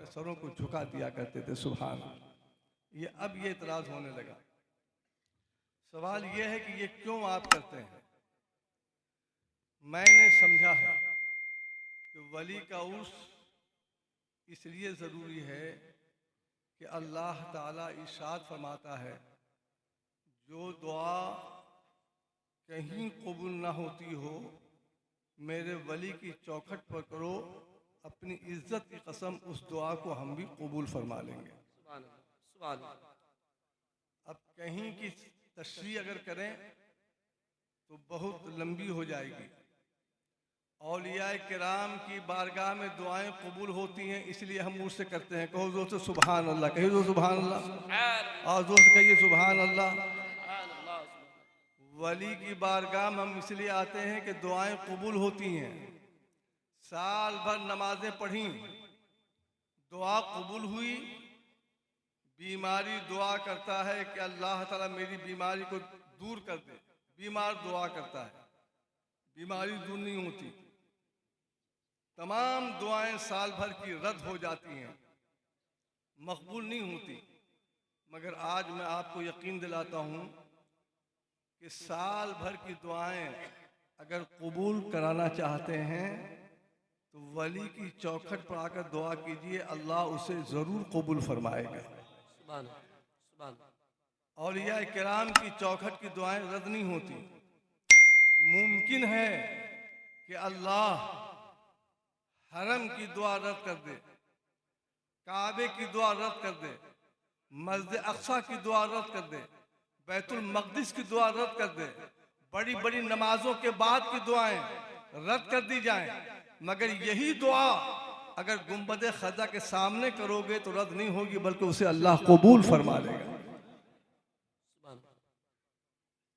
अपने सरों को झुका दिया करते थे। सुभान अल्लाह। ये अब ये इतराज होने लगा। सवाल ये है कि ये क्यों आप करते हैं? मैंने समझा है कि वली का उर्स इसलिए ज़रूरी है कि अल्लाह ताला इरशाद फरमाता है, जो दुआ कहीं कबूल ना होती हो मेरे वली की चौखट पर करो, अपनी इज्जत की कसम उस दुआ को हम भी कबूल फरमा लेंगे। सुभान अल्लाह। अब कहीं की तशरीह अगर करें तो बहुत लंबी हो जाएगी। औलियाए किराम की बारगाह में दुआएं कबूल होती हैं, इसलिए हम उससे करते हैं। कहो जोर से सुभान अल्लाह, कहिए जो सुभान अल्लाह, और जोर से कहिए सुभान अल्लाह। वली की बारगाह में हम इसलिए आते हैं कि दुआएं कबूल होती हैं। साल भर नमाजें पढ़ी, दुआ कबूल हुई। बीमारी दुआ करता है कि अल्लाह ताला मेरी बीमारी को दूर कर दे, बीमार दुआ करता है, बीमारी दूर नहीं होती। तमाम दुआएं साल भर की रद्द हो जाती हैं, मकबूल नहीं होती। मगर आज मैं आपको यकीन दिलाता हूँ कि साल भर की दुआएं अगर कबूल कराना चाहते हैं तो वली की चौखट पर आकर दुआ कीजिए, अल्लाह उसे ज़रूर कबूल फरमाएगा। औलिया किराम की चौखट की दुआएं रद्द नहीं होती। मुमकिन है कि अल्लाह हरम की दुआ रद्द कर दे, काबे की दुआ रद्द कर दे, मस्जिद अक्सा की दुआ रद्द कर दे, बैतुल मक़दिस की दुआ रद्द कर दे। बड़ी बड़ी नमाजों के बाद की दुआएं रद्द कर दी जाएं, मगर यही दुआ अगर गुंबद खजा के सामने करोगे तो रद्द नहीं होगी, बल्कि उसे अल्लाह कबूल फरमा लेगा।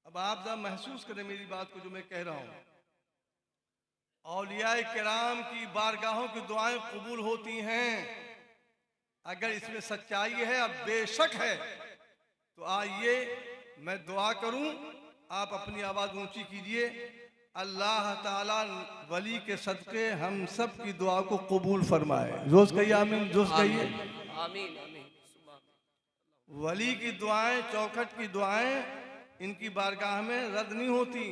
अब आप जरा महसूस करें मेरी बात को जो मैं कह रहा हूं। औलियाए किराम की बारगाहों की दुआएं कबूल होती हैं, अगर इसमें सच्चाई है, अब बेशक है, तो आइए मैं दुआ करूं, आप अपनी आवाज ऊंची कीजिए। अल्लाह ताला वली के सदके हम सब की दुआ को कबूल फरमाए। जोश कहिए आमीन, जोश कहिए आमीन आमीन। वली की दुआएं, चौखट की दुआएं इनकी बारगाह में रद्द नहीं होती।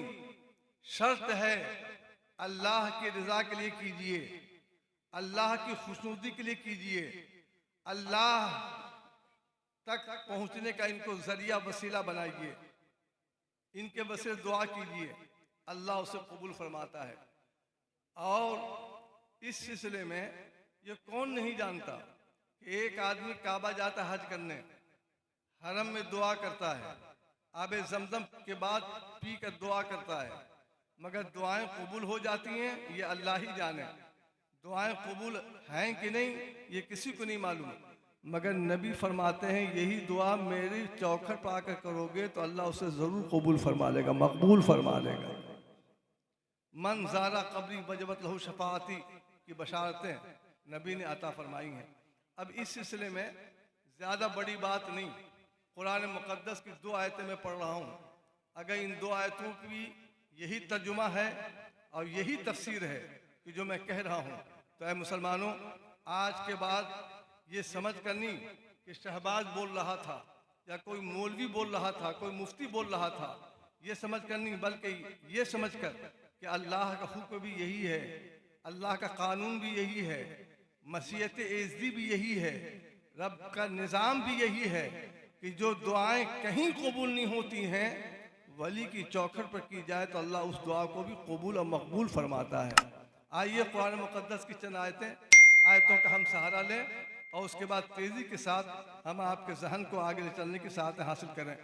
शर्त है अल्लाह की रजा के लिए कीजिए, अल्लाह की खुशनुदी के लिए कीजिए, अल्लाह तक पहुंचने का इनको जरिया वसीला बनाइए, इनके वसीले दुआ कीजिए, अल्लाह उसे कबूल फरमाता है। और इस सिलसिले में ये कौन नहीं जानता कि एक आदमी काबा जाता हज करने, हरम में दुआ करता है, आबे जमजम के बाद पी कर दुआ करता है, मगर दुआएं कबूल हो जाती हैं ये अल्लाह ही जाने। दुआएं कबूल हैं कि नहीं ये किसी को नहीं मालूम, मगर नबी फरमाते हैं यही दुआ मेरी चौखट पर आकर करोगे तो अल्लाह उसे ज़रूर कबूल फरमा लेगा, मकबूल फरमा लेगा। मन ज़ारा कब्री वजबत लहू शफाअती की बशारतें नबी ने अता फरमाई हैं। अब इस सिलसिले में ज़्यादा बड़ी बात नहीं, कुरान मुक़द्दस की 2 आयतें मैं पढ़ रहा हूँ। अगर इन 2 आयतों की यही तर्जुमा है और यही तफसीर है कि जो मैं कह रहा हूँ, तो ऐ मुसलमानों, आज के बाद ये समझ करनी कि शहबाज बोल रहा था या कोई मौलवी बोल रहा था, कोई मुफ्ती बोल रहा था, ये समझ करनी, बल्कि ये समझ कर कि अल्लाह का हुक्म भी यही है, अल्लाह का कानून भी यही है, मसीहत एज़दी भी यही है, रब का निज़ाम भी यही है कि जो दुआएं कहीं कबूल नहीं होती हैं वली की चौखट पर की जाए तो अल्लाह उस दुआ को भी कबूल और मकबूल फरमाता है। आइए कुरान मुक़द्दस की चंद आयतों का हम सहारा लें और उसके बाद तेज़ी के साथ हम आपके जहन को आगे ले चलने की सआहत हासिल करें।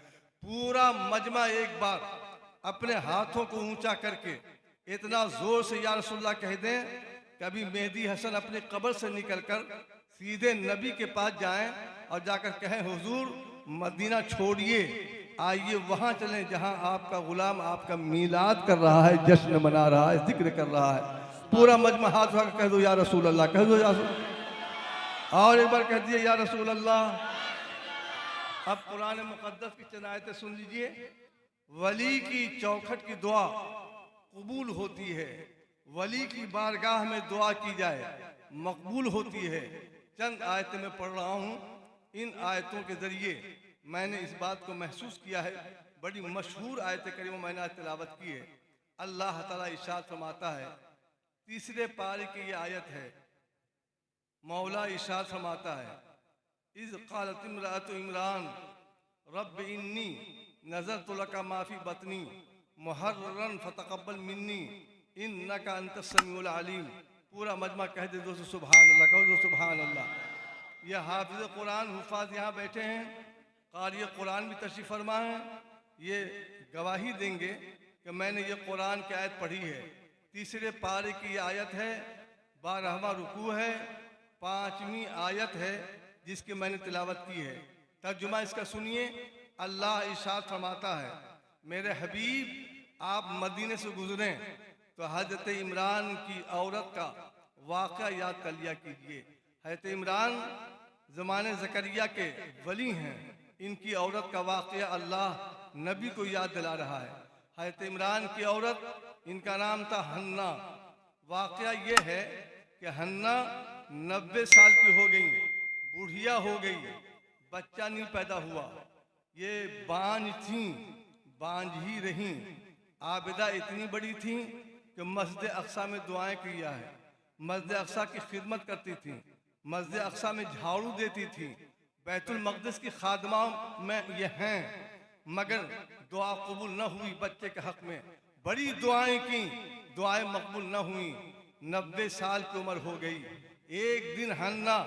पूरा मजमा एक बार अपने हाथों को ऊंचा करके इतना जोर से या रसूलल्लाह कह दें कि अभी मेहदी हसन अपनी कब्र से निकलकर सीधे नबी के पास जाएं और जाकर कहें हुजूर मदीना छोड़िए, आइए वहां चलें जहां आपका गुलाम आपका मीलाद कर रहा है, जश्न मना रहा है, जिक्र कर रहा है। पूरा मजमा हाथ उठा कह दो या रसूल अल्लाह, कह दो या रसूल, और एक बार कह दिए या रसूल अल्लाह। अब कुरान मुक़द्दस की चंद आयतें सुन लीजिए। वली की चौखट की दुआ कबूल होती है, वली की बारगाह में दुआ की जाए मकबूल होती है, चंद आयतें मैं पढ़ रहा हूँ। इन आयतों के ज़रिए मैंने इस बात को महसूस किया है। बड़ी मशहूर आयत करीमा मैंने आज तिलावत की है। अल्लाह ताला इरशाद फरमाता है, तीसरे पारे की ये आयत है। मौला इरशाद फरमाता है, इज़ क़ालत इम्राअतु इमरान रब्ब इन्नी नज़रतु लका मा फ़ी बतनी मुहर्ररन फ़तक़ब्बल मिन्नी इन्नका अंतस समीउल अलीम। पूरा मजमा कह दे दोस्तों सुभान अल्लाह, कहो दो सुभान अल्लाह। ये हाफिज़ कुरान हुफ़ाज़ यहाँ बैठे हैं, क़ारी कुरान भी तशरीफ़ फरमा हैं। ये गवाही देंगे कि मैंने ये कुरान की आयत पढ़ी है। तीसरे पारे की ये आयत है, 12वां रुकू है, 5वीं आयत है जिसकी मैंने तिलावत की है। तर्जुमा इसका सुनिए। अल्लाह इरशाद फरमाता है, मेरे हबीब आप मदीने से गुजरें तो हज़रत इमरान की औरत का वाक़या याद कर लिया कीजिए। हज़रत इमरान ज़माने ज़करिया के वली हैं। इनकी औरत का वाक़या अल्लाह नबी को याद दिला रहा है। हज़रत इमरान की औरत, इनका नाम था हन्ना। वाक़या ये है कि हन्ना 90 साल की हो गई, बुढ़िया हो गई, बच्चा नहीं पैदा हुआ। ये बांझ थीं, बांझ ही रहीं। आबिदा इतनी बड़ी थीं कि मस्जिद अक्सा में दुआएं किया है, मस्जिद अक्सा की खिदमत करती थीं, मस्जिद अक्सा में झाड़ू देती थीं, बैतुल मक़दिस की खादमा में ये हैं, मगर दुआ कबूल न हुई। बच्चे के हक़ में बड़ी दुआएं की, दुआएं मकबूल न हुई। 90 साल की उम्र हो गई। एक दिन हन्ना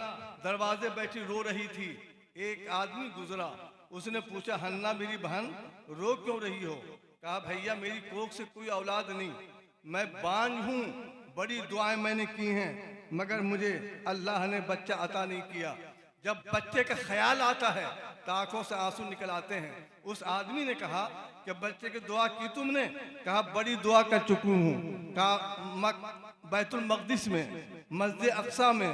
दरवाजे बैठी रो रही थी। एक आदमी गुजरा, उसने पूछा, हन्ना मेरी बहन रो क्यों रही हो? कहा, भैया मेरी कोख से कोई औलाद नहीं, मैं बांझ हूँ, बड़ी दुआएं मैंने की हैं, मगर मुझे अल्लाह ने बच्चा अता नहीं किया। जब बच्चे का ख्याल आता है तो आंखों से आंसू निकल आते हैं। उस आदमी ने कहा कि बच्चे की दुआ की तुमने? कहा, बड़ी दुआ कर चुकी हूँ। कहा, बैतुल मक़दिस में, मस्जिद अक्सा में,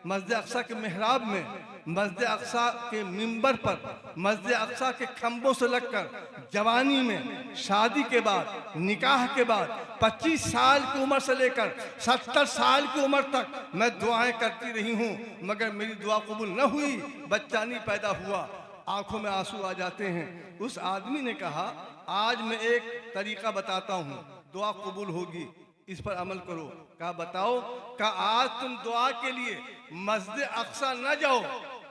मस्जिद अक्सा के मेहराब में, मस्जिद अक्सा के मिंबर पर, मस्जिद अक्सा के खम्भों से लगकर जवानी में, शादी के बाद, निकाह के बाद, 25 साल की उम्र से लेकर 70 साल की उम्र तक मैं दुआएं करती रही हूँ, मगर मेरी दुआ कबूल न हुई, बच्चा नहीं पैदा हुआ। आंखों में आंसू आ जाते हैं। उस आदमी ने कहा, आज मैं एक तरीका बताता हूँ, दुआ कबूल होगी, इस पर अमल करो। कहा, बताओ? कहा, आज तुम दुआ के लिए मस्जिद अक्सा न जाओ,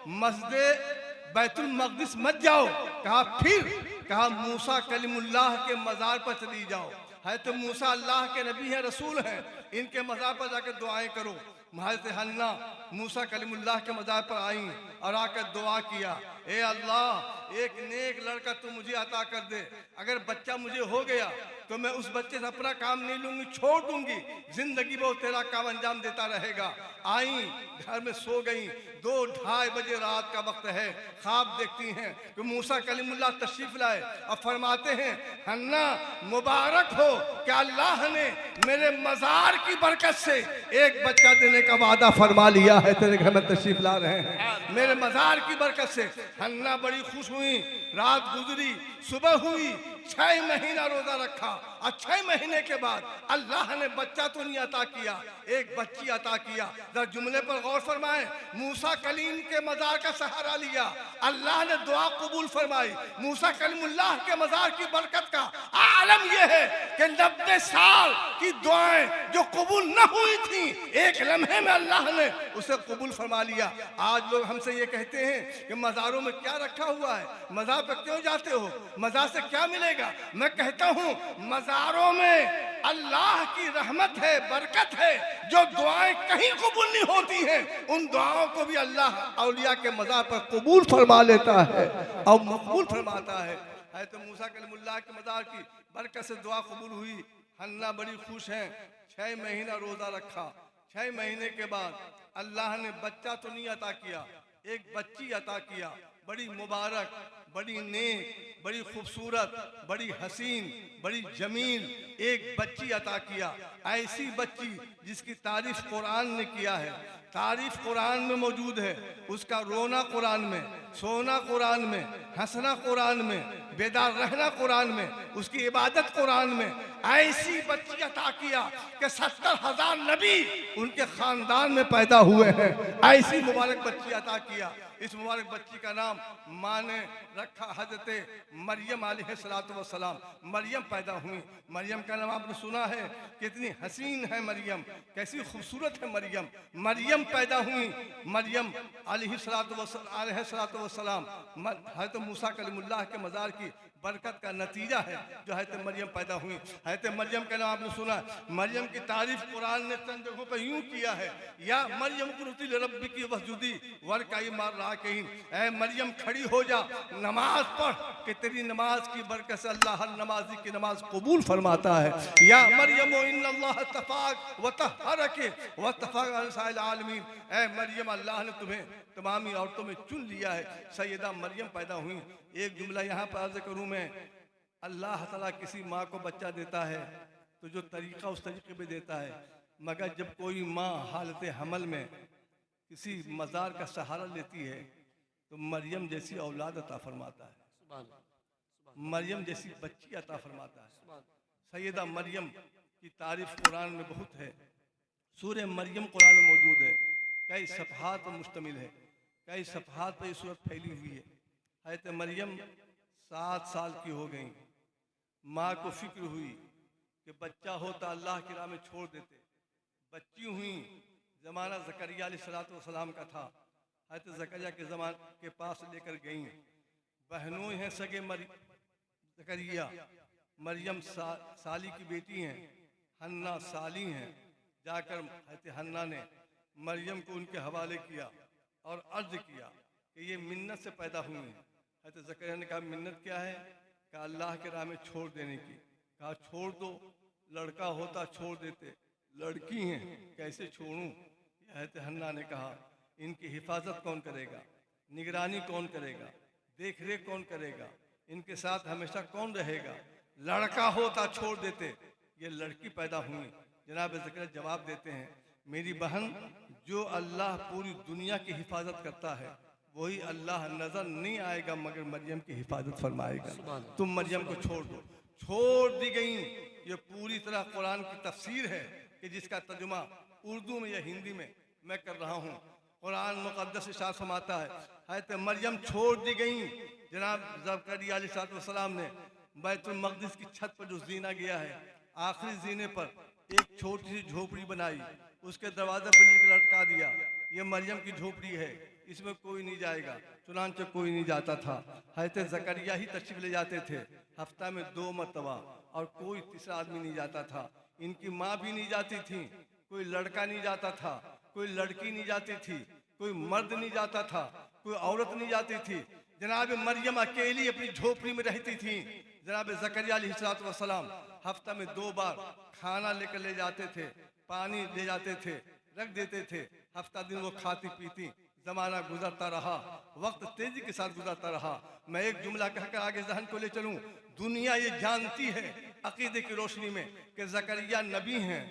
मस्जिद बैतुल मक़दिस मत जाओ। कहा, फिर? कहा, मूसा कलीमुल्लाह के मज़ार पर चली जाओ। है तो मूसा अल्लाह के नबी हैं, रसूल हैं, इनके मज़ार पर जाकर दुआएं करो। हज़रत हन्ना मूसा कलीमुल्लाह के मज़ार पर आई और आकर दुआ किया, ए अल्लाह, एक नेक लड़का तू मुझे अता कर दे। अगर बच्चा मुझे हो गया तो मैं उस बच्चे से अपना काम नहीं लूंगी, छोड़ दूंगी, जिंदगी वो तेरा काम अंजाम देता रहेगा। आई, घर में सो गई। 2-2:30 बजे रात का वक्त है। ख्वाब देखती हैं कि मूसा कलीमुल्लाह तशरीफ लाए और फरमाते हैं, हन्ना मुबारक हो कि अल्लाह ने मेरे मज़ार की बरकत से एक बच्चा देने का वादा फरमा लिया है, तेरे घर में तशरीफ ला रहे हैं मेरे मज़ार की बरकत से। हन्ना बड़ी खुश हुई। रात गुजरी, सुबह हुई, 6 महीना रोजा रखा और 6 महीने के बाद अल्लाह ने बच्चा तो नहीं अता किया, एक बच्ची अता किया। जरा जुमले पर गौर फरमाएं। मूसा कलीम के मज़ार का सहारा लिया, अल्लाह ने दुआ कबूल फरमाई। मूसा कलीमुल्लाह के मज़ार की बरकत का आलम यह है कि 90 साल की दुआएं जो कबूल न हुई थी, एक लम्हे में अल्लाह ने उसे कबूल फरमा लिया। आज लोग हमसे ये कहते हैं कि मज़ारों में क्या रखा हुआ है, मज़ार पर क्यों जाते हो, मज़ार से क्या मिलेगा? मैं कहता हूँ, मज़ारों में अल्लाह की रहमत है, बरकत है। जो दुआएं कहीं कबूल नहीं होती हैं, उन दुआओं को भी अल्लाह औलिया के मज़ार पर कबूल फरमा लेता है और मकबूल फरमाता है। तो मूसा कलीमुल्लाह के मज़ार की बरकत से दुआ कबूल हुई। हन्ना बड़ी खुश हैं। 6 महीना रोज़ा रखा। 6 महीने के बाद अल्लाह ने बच्चा तो नहीं अता किया, एक बच्ची अता किया। बड़ी मुबारक, बड़ी नेक, बड़ी खूबसूरत, बड़ी हसीन, बड़ी जमील एक बच्ची अता किया। ऐसी बच्ची जिसकी तारीफ कुरान ने किया है, तारीफ कुरान में मौजूद है। उसका रोना कुरान में, सोना कुरान में, हंसना कुरान में, बेदार रहना कुरान में, उसकी इबादत कुरान में। ऐसी बच्ची अता किया कि 70,000 नबी उनके खानदान में पैदा हुए हैं। ऐसी मुबारक बच्ची अता किया। इस मुबारक बच्ची का नाम माँ ने रखा हजरत मरियम अलैहिस्सलातु वस्सलाम। मरियम पैदा हुई। मरियम का नाम आपने सुना है, कितनी हसीन है मरियम, कैसी खूबसूरत है मरियम। मरियम पैदा हुई। मरियम अलैहिस्सलातु वस्सलाम हजरत मूसा कलीमुल्लाह के मज़ार की बरकत का नतीजा है जो हजरत मरियम पैदा हुई। हजरत मरियम का नाम आपने सुना। मरियम की तारीफ कुरान ने चंद जगहों पर यूं किया है, या मरियम कुनुती लिरब्बिकी वस्जुदी वरकाई मार रहा कहीं, ऐ मरियम खड़ी हो जा, नमाज पढ़ कि तेरी नमाज की बरकत से अल्लाह हर नमाजी की नमाज कबूल फरमाता है। या मरियम इन्नल्लाह तफाक व तहरके व तफाक अलसाइल आलमीन, ऐ मरियम अल्लाह ने तुम्हें तमामी औरतों में चुन लिया है। सैयदा मरियम पैदा हुई। एक जुमला यहाँ पर अर्ज करूँ मैं, अल्लाह ताला किसी माँ को बच्चा देता है तो जो तरीक़ा उस तरीक़े में देता है, मगर जब कोई माँ हालत हमल में किसी मज़ार का सहारा लेती है तो मरियम जैसी औलाद अता फरमाता है, मरियम जैसी बच्ची अता फरमाता है। सैयदा मरियम की तारीफ कुरान में बहुत है। सूरह मरियम कुरान में मौजूद है। कई सफ़हात पर मुश्तमिल है, कई सफ़हात पर ये सूरत फैली हुई है। हज़रत मरियम 7 साल की हो गई। माँ को फिक्र हुई कि बच्चा होता अल्लाह की राह में छोड़ देते। बच्ची हुई। ज़माना ज़करिया अलैहिस्सलातु वस्सलाम का था। हज़रत ज़करिया के ज़मान के पास लेकर गई। बहनों हैं सगे ज़करिया, मरियम साली की बेटी हैं, हन्ना साली हैं। जाकर हज़रत हन्ना ने मरियम को उनके हवाले किया और अर्ज किया कि ये मिन्नत से पैदा हुई हैं। हज़रत ज़करिया ने कहा मिन्नत क्या है? कहा अल्लाह के राह में छोड़ देने की। कहा छोड़ दो, लड़का होता छोड़ देते, लड़की हैं कैसे छोड़ूं? हज़रत हन्ना ने कहा इनकी हिफाजत कौन करेगा, निगरानी कौन करेगा, देख रेख कौन करेगा, इनके साथ हमेशा कौन रहेगा? लड़का होता छोड़ देते, ये लड़की पैदा हुई। जनाब ज़करिया जवाब देते हैं मेरी बहन, जो अल्लाह पूरी दुनिया की हिफाजत करता है वही अल्लाह नजर नहीं आएगा मगर मरियम की हिफाजत फरमाएगा। तुम मरियम को छोड़ दो। छोड़ दी गई। ये पूरी तरह कुरान की तफसीर है कि जिसका तर्जुमा उर्दू में या हिंदी में मैं कर रहा हूँ। कुरान मुक़द्दस इरशाद फरमाता है हज़रत मरियम छोड़ दी गई। जनाब ज़करिया अलैहिस्सलाम ने बैतुल मक़दिस की छत पर जो जीना गया है, आखिरी जीने पर एक छोटी सी झोपड़ी बनाई, उसके दरवाजे पर लटका दिया। ये मरियम की झोपड़ी है, इसमें कोई नहीं जाएगा। चुनांचे कोई नहीं जाता था। हज़रत ज़करिया ही तशरीफ़ ले जाते थे हफ्ता में 2 मरतबा, और कोई तीसरा आदमी नहीं जाता था। इनकी माँ भी नहीं जाती थी, कोई लड़का नहीं जाता था, कोई लड़की नहीं जाती थी, कोई मर्द नहीं जाता था, कोई औरत नहीं जाती थी। जनाब मरियम अकेली अपनी झोपड़ी में रहती थी। जनाब ज़करिया अलैहिस्सलाम हफ्ता में 2 बार खाना लेकर ले जाते थे, पानी ले जाते थे, रख देते थे। हफ्ता दिन वो खाती पीती। ज़माना गुजरता रहा, वक्त तेजी के साथ गुजरता रहा। मैं एक जुमला कहकर आगे जहन को ले चलूँ। दुनिया ये जानती है अकीदे की रोशनी में कि ज़करिया नबी हैं,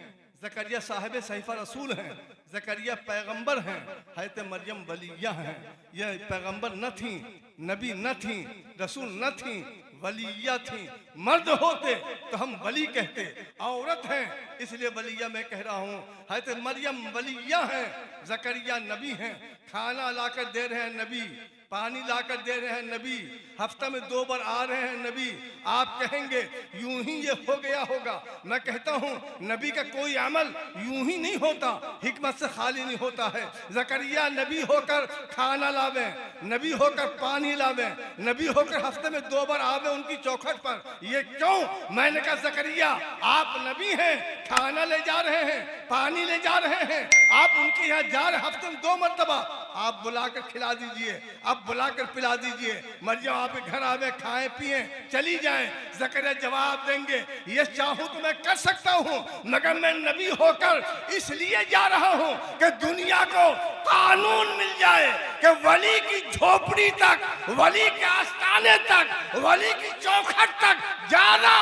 ज़करिया साहिब सहीफ़ा रसूल हैं, ज़करिया पैगंबर हैं, हज़रत मरियम वलिया हैं। यह पैगंबर न थी, नबी न थी, रसूल न थी, वलिया थी। मर्द होते तो हम वली कहते, औरत हैं इसलिए वलिया मैं कह रहा हूँ। हज़रत मरियम वलिया हैं, ज़करिया नबी हैं। खाना लाकर दे रहे हैं नबी, पानी लाकर दे रहे हैं नबी, हफ्ता में 2 बार आ रहे हैं नबी। आप कहेंगे यूं ही ये हो गया होगा। मैं कहता हूँ नबी का कोई अमल यूं ही नहीं होता, हिकमत से खाली नहीं होता है। ज़करिया नबी होकर खाना लावें, नबी होकर पानी लावें, नबी होकर हफ्ते में 2 बार आवे उनकी चौखट पर। ये क्यों? मैंने कहा ज़करिया आप नबी हैं, खाना ले जा रहे हैं, पानी ले जा रहे हैं, आप उनके यहाँ जा रहे हफ्ते में 2 मरतबा, आप बुलाकर खिला दीजिए, आप बुलाकर पिला दीजिए। मरियम आपके घर आवे, खाएं पिए चली जाएं। ज़करिया जवाब देंगे ये चाहूं तो मैं कर सकता हूं, मगर मैं नबी होकर इसलिए जा रहा हूं कि दुनिया को कानून मिल जाए कि वली की झोपड़ी तक, वली के आस्थाने तक, वली की चौखट तक जाना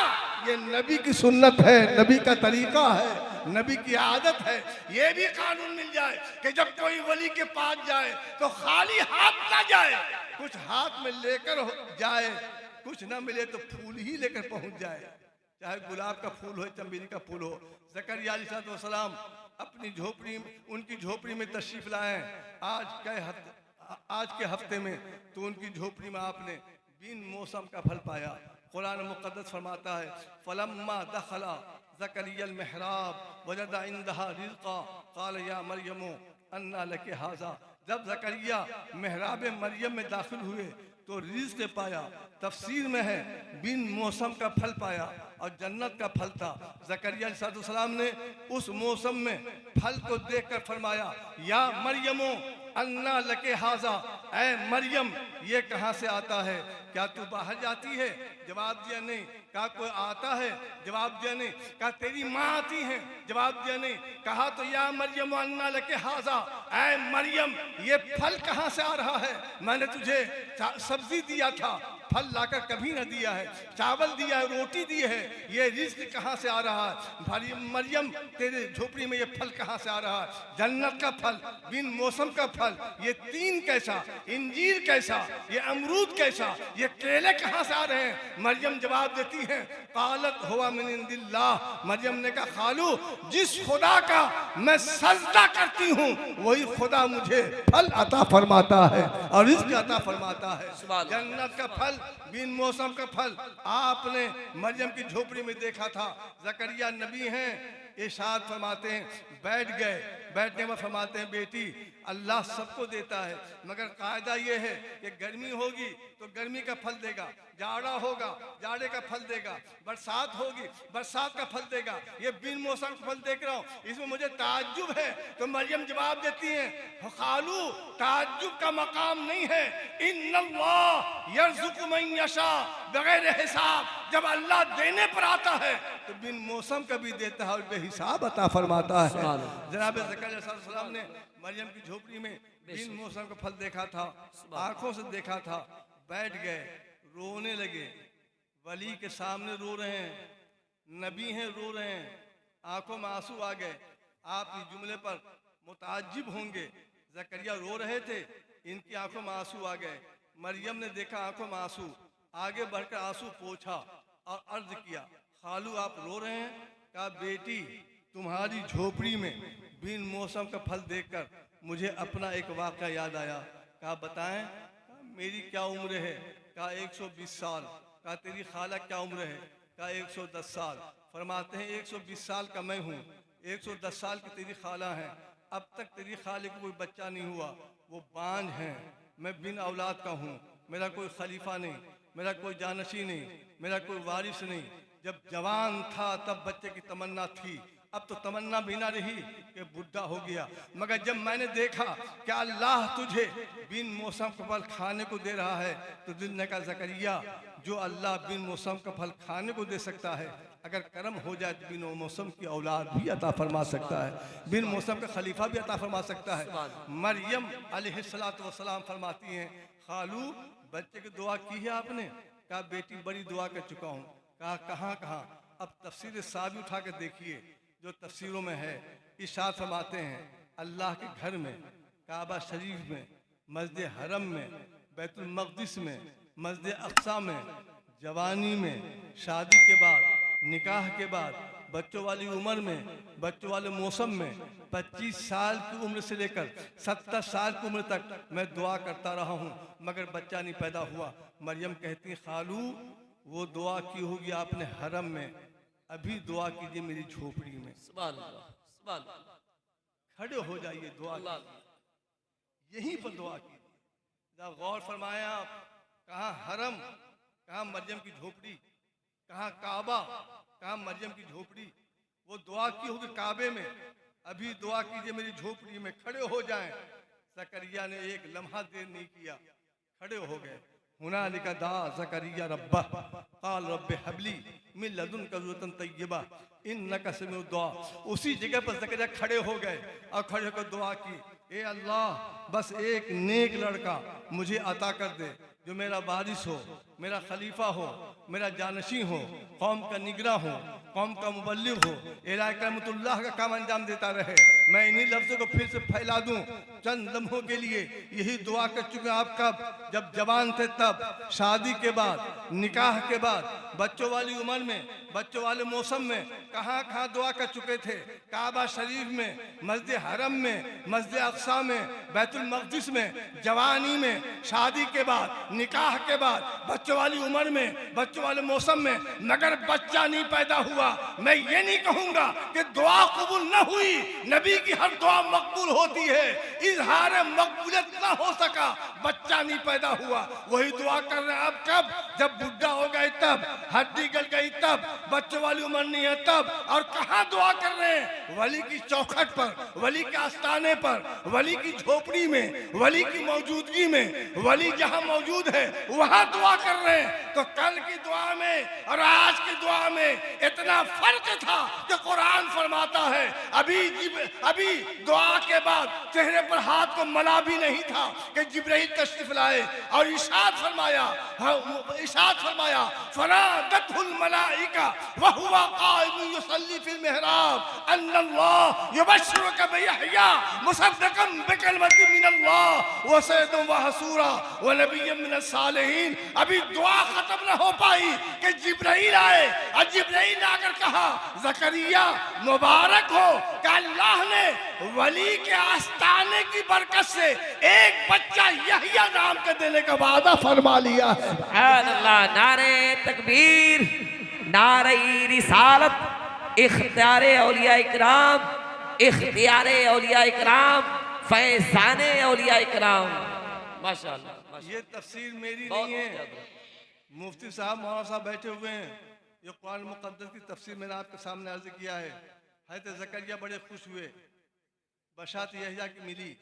ये नबी की सुन्नत है, नबी का तरीका है, नबी की आदत है। ये भी कानून मिल जाए कि जब कोई वली के पास जाए तो खाली हाथ ना जाए, कुछ हाथ में लेकर जाए, कुछ ना मिले तो फूल ही लेकर पहुंच जाए, चाहे गुलाब का फूल हो, चमेली का फूल हो। ज़करिया अलैहिस्सलाम अपनी झोपड़ी, उनकी झोपड़ी में तशरीफ लाए आज के हफ्ते में, तो उनकी झोपड़ी में आपने बिन मौसम का फल पाया। कुरान मुक़द्दस फरमाता है फलम्मा दखला ज़करिया मेहराब वजदा इंदहा रिज़्क़ा क़ाल या मरियम अन्ना लकी हाज़ा। जब ज़करिया मेहराब मरियम में दाखिल हुए तो रिज़्क़ पाया। तफसीर में है बिन मौसम का फल पाया और जन्नत का फल था। ज़करिया अलैहिस्सलाम ने उस मौसम में फल को देखकर फरमाया या मरियमो अन्ना लके हाजा, ऐ मरियम ये कहाँ से आता है? क्या तू बाहर जाती है? जवाब दिया नहीं। कहा कोई आता है? जवाब दिया नहीं। कहा तेरी माँ आती है? जवाब दिया नहीं। कहा तो या मरियम अन्ना लके हाजा, ऐ मरियम ये फल कहाँ से आ रहा है? मैंने तुझे सब्जी दिया था, फल लाकर कभी न दिया है, चावल दिया है, रोटी दी है, ये रिज़्क़ कहाँ से आ रहा है? मरियम तेरे झोपड़ी में ये फल कहाँ से आ रहा है? जन्नत का फल, बिन मौसम का फल, ये तीन कैसा, इंजीर कैसा, ये अमरूद कैसा, ये केले कहाँ से आ रहे हैं? मरियम जवाब देती हैं क़ालत हुवा मिन इंदिल्लाह। मरियम ने कहा खालू जिस खुदा का मैं सजदा करती हूँ वही खुदा मुझे फल अता फरमाता है और रिज़्क़ अता फरमाता है। जन्नत का फल, बिन मौसम का फल आपने मरियम की झोपड़ी में देखा था। ज़करिया नबी हैं, इरशाद फरमाते हैं बैठ गए, बैठने में फरमाते हैं बेटी अल्लाह सबको देता है, मगर कायदा ये है कि गर्मी होगी तो गर्मी का फल देगा, जाड़ा होगा जाड़े का फल देगा, बरसात होगी बरसात का फल देगा। ये बिन मौसम का फल देख रहा हूँ, इसमें मुझे ताज्जुब है। तो मरियम जवाब देती हैं खालू ताज्जुब का मकाम नहीं है, इन्नल्लाह यर्ज़ुक़ु मन यशा बगैर हिसाब। जब अल्लाह देने पर आता है तो बिन मौसम का भी देता है और बेहिसाब अता फरमाता है। जनाब ज़करिया अलैहिस्सलाम ने मरियम की झोपड़ी में बिन मौसम का फल देखा था, आंखों से देखा था, बैठ गए, रोने लगे। वली के सामने रो रहे हैं, नबी हैं रो रहे हैं, आंखों में आंसू आ गए। आप इस जुमले पर मुताज्जिब होंगे, ज़करिया रो रहे थे, इनकी आंखों में आंसू आ गए। मरियम ने देखा आंखों में आंसू, आगे बढ़कर आंसू पोंछा और अर्ज किया खालू आप रो रहे हैं? कहा बेटी तुम्हारी झोपड़ी में बिन मौसम का फल देखकर मुझे अपना एक वाक़या याद आया। कहा बताएं। कहा मेरी क्या उम्र है? कहा 120 साल। कहा तेरी खाला क्या उम्र है? कहा 110 साल। फरमाते हैं 120 साल का मैं हूँ, 110 साल की तेरी खाला है। अब तक तेरी खाले को कोई बच्चा नहीं हुआ, वो बांझ हैं, मैं बिन औलाद का हूँ, मेरा कोई खलीफा नहीं, मेरा कोई जानशी नहीं, मेरा कोई वारिस नहीं। जब जवान था तब बच्चे की तमन्ना थी, अब तो तमन्ना भी ना रही कि बुढ़ा हो गया। मगर जब मैंने देखा कि अल्लाह तुझे बिन मौसम का फल खाने को दे रहा है तो दिल ने कहा ज़करिया जो अल्लाह बिन मौसम का फल खाने को दे सकता है, अगर करम हो जाए तो बिन मौसम की औलाद भी अता फरमा सकता है, बिन मौसम का खलीफा भी अता फरमा सकता है। मरियम अलैहिस्सलातु वस्सलाम फरमाती हैं खालू बच्चे की दुआ की है आपने? कहा बेटी बड़ी दुआ कर चुका हूँ। कहा कहाँ कहाँ? अब तफसीर साबी उठा कर देखिए जो तफसीरों में है। इरशाद फरमाते हैं अल्लाह के घर में, काबा शरीफ में, मस्जिद हरम में, बैतुल मक़दिस में, मस्जिद अक़सा में, जवानी में, शादी के बाद, निकाह के बाद, बच्चों वाली उम्र में, बच्चों वाले मौसम में, 25 साल की उम्र से लेकर 70 साल की उम्र तक मैं दुआ करता रहा हूँ मगर बच्चा नहीं पैदा हुआ। मरियम कहती खालू वो दुआ की होगी आपने हरम में, अभी दुआ कीजिए मेरी झोपड़ी में। सुभान अल्लाह, सुभान अल्लाह। खड़े हो जाइए, दुआ यहीं पर दुआ कीजिए। जब गौर फरमाया आप, कहाँ हरम, कहाँ मरियम की झोपड़ी, कहाँ काबा, कहाँ मरियम की झोपड़ी। वो दुआ की होगी काबे में, अभी दुआ कीजिए मेरी झोपड़ी में, खड़े हो जाएं। ज़करिया ने एक लम्हा देर नहीं किया, खड़े हो गए। हुनालिका दा ज़करिया रब्बा क़ाल रब्बि हबली मिन लदुनका ज़ुर्रियतन तय्यबा इन्नका समीउ दुआ। उसी जगह पर ज़करिया खड़े हो गए और खड़े होकर दुआ की, ए अल्लाह बस एक नेक लड़का मुझे अता कर दे जो मेरा वारिस हो, मेरा खलीफा हो, मेरा जानशी हो, कौम का निगरा हो, कौम का मुबल्लिग हो, इलाही रहमतुल्लाह का काम अंजाम देता रहे। मैं इन्हीं लफ्ज़ों को फिर से फैला दूं चंद लम्हों के लिए। यही दुआ कर चुके आप कब, जब जवान थे तब, शादी के बाद, निकाह के बाद, बच्चों वाली उम्र में, बच्चों वाले मौसम में कहाँ कहाँ दुआ कर चुके थे। काबा शरीफ में, मस्जिद हरम में, मस्जिद अक्सा में, बैतुल मक़दिस में, जवानी में, शादी के बाद, निकाह के बाद, बच्चों वाली उम्र में, बच्चों वाले मौसम में, मगर बच्चा नहीं पैदा हुआ। मैं ये नहीं कहूँगा कि दुआ कबूल न हुई, नबी की हर दुआ मकबूल होती है। इजहार मकबूलियत ना हो सका, बच्चा नहीं पैदा हुआ। वही दुआ कर रहे हैं अब कब, जब बुढ़ा हो गए तब, हड्डी गल गई तब, बच्चों वाली उम्र नहीं है तब। और कहाँ दुआ कर रहे हैं? वली की चौखट पर, वली के आस्थाने पर, वली की झोपड़ी में, वली की मौजूदगी में, वली जहाँ मौजूद है वहाँ दुआ कर रहे हैं। तो कल की दुआ में और आज की दुआ में इतना फर्क था कि कुरान फरमाता है अभी दुआ के बाद चेहरे पर हाथ को मला भी नहीं था कि जिब्राइल तशरीफ लाए और इरशाद फरमाया फरादतहुल मलाइका व हुवा काइमुन युसल्ली फिल मिहराब अन्नल्लाह युबश्शिरुका बियहया मुसद्दिक़न बिकलिमतिन मिनल्लाह व सय्यदुन व हसूरा व नबिय्यन मिनस सालिहीन। अभी दुआ खत्म न हो पाई कि जिब्राइल आए और जिब्राइल ने आकर कहा ज़करिया मुबारक हो कि अल्लाह ने वली के आस्थाने की बरकत से एक बच्चा यहया नाम के देने का वादा फरमा लिया है। अल्लाह, नारे तकबीर, नारे रिसालत, इख्तियारे औलिया इकराम, इख्तियारे औलिया इकराम, फैज़ाने औलिया इकराम। माशाअल्लाह। ये तफसीर मेरी नहीं है, मुफ्ती साहब मौलाना साहब बैठे हुए हैं। ये कुरान मुक़द्दस की तफसीर मैंने आपके सामने अर्ज़ किया है। हज़रत ज़करिया बड़े खुश हुए, बशात यहया की मिली,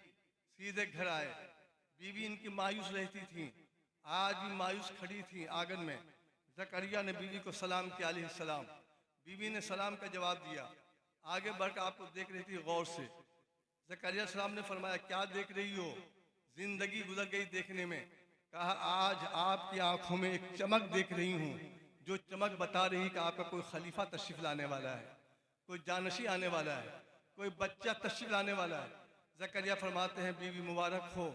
सीधे घर आए। बीवी इनकी मायूस रहती थी, आज भी मायूस खड़ी थी आंगन में। ज़करिया ने बीवी को सलाम किया अलैहिस्सलाम। बीवी ने सलाम का जवाब दिया। आगे बढ़कर आपको देख रही थी गौर से। ज़करिया सलाम ने फरमाया क्या देख रही हो? जिंदगी गुजर गई देखने में। कहा आज आपकी आंखों में एक चमक देख रही हूँ, जो चमक बता रही कि आपका कोई खलीफा तशरीफ लाने वाला है, कोई जानशी आने वाला है, कोई बच्चा तशरीफ लाने वाला है। ज़करिया फरमाते हैं बीवी मुबारक हो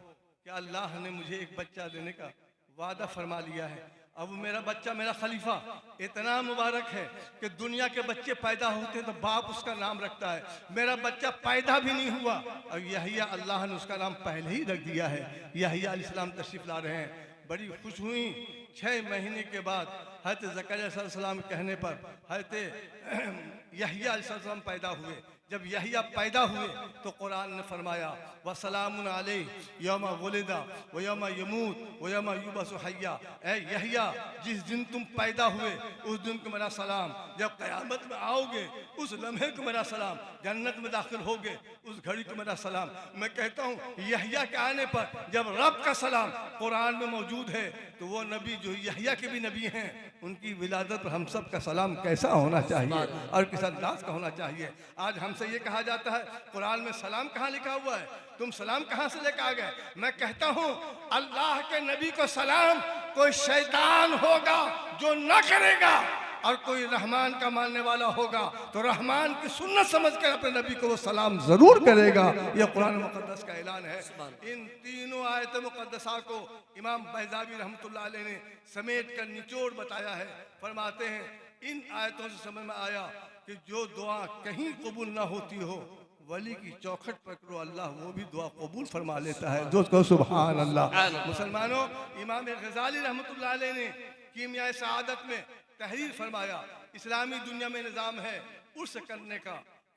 कि अल्लाह ने मुझे एक बच्चा देने का वादा फरमा लिया है। अब मेरा बच्चा मेरा खलीफा इतना मुबारक है कि दुनिया के बच्चे पैदा होते हैं तो बाप उसका नाम रखता है। मेरा बच्चा पैदा भी नहीं हुआ और यहया अल्लाह ने उसका नाम पहले ही रख दिया है। यहया अलैहिस्सलाम तशरीफ ला रहे हैं। बड़ी खुश हुई। 6 महीने के बाद हज़रत ज़करिया अलैहिस्सलाम कहने पर हज़रत यहया अलैहिस्सलाम पैदा हुए। जब यहया पैदा हुए तो कुरान ने फरमाया वसलामुन अलैहि यौमा वुलिदा व यौमा यमूत व यौमा युबअसु हय्या। ए यहया, जिस दिन तुम पैदा हुए उस दिन को मेरा सलाम, जब क़यामत में आओगे उस लम्हे को मेरा सलाम, जन्नत में दाखिल होगे उस घड़ी को मेरा सलाम। मैं कहता हूँ यहया के आने पर जब रब का सलाम कुरान में मौजूद है तो वो नबी जो यहया के भी नबी हैं उनकी विलादत पर हम सब का सलाम कैसा होना चाहिए और किस अंदाज का होना चाहिए। आज हमसे ये कहा जाता है कुरान में सलाम कहाँ लिखा हुआ है, तुम सलाम कहाँ से लेकर आ गए? मैं कहता हूँ अल्लाह के नबी को सलाम कोई शैतान होगा जो न करेगा और कोई रहमान का मानने वाला होगा तो रहमान की सुन्नत समझकर अपने नबी को वो सलाम जरूर करेगा। ये कुरान मुक़द्दस का ऐलान है। इन तीनों आयत मुक़द्दसा को इमाम बैज़ावी रहमतुल्लाह अलैह ने समेट कर निचोड़ बताया है। फरमाते हैं इन आयतों से समझ में आया कि जो दुआ कहीं कबूल ना होती हो वली की चौखट पकड़ो, अल्लाह वो भी दुआ कबूल फरमा लेता है। दोस्तों सुभान अल्लाह। मुसलमानों, इमाम गज़ाली रहमतुल्लाह अलैह ने कीमिया सआदत में तहरीर फरमाया इस्लामी दुनिया में निज़ाम है उर्स करने का,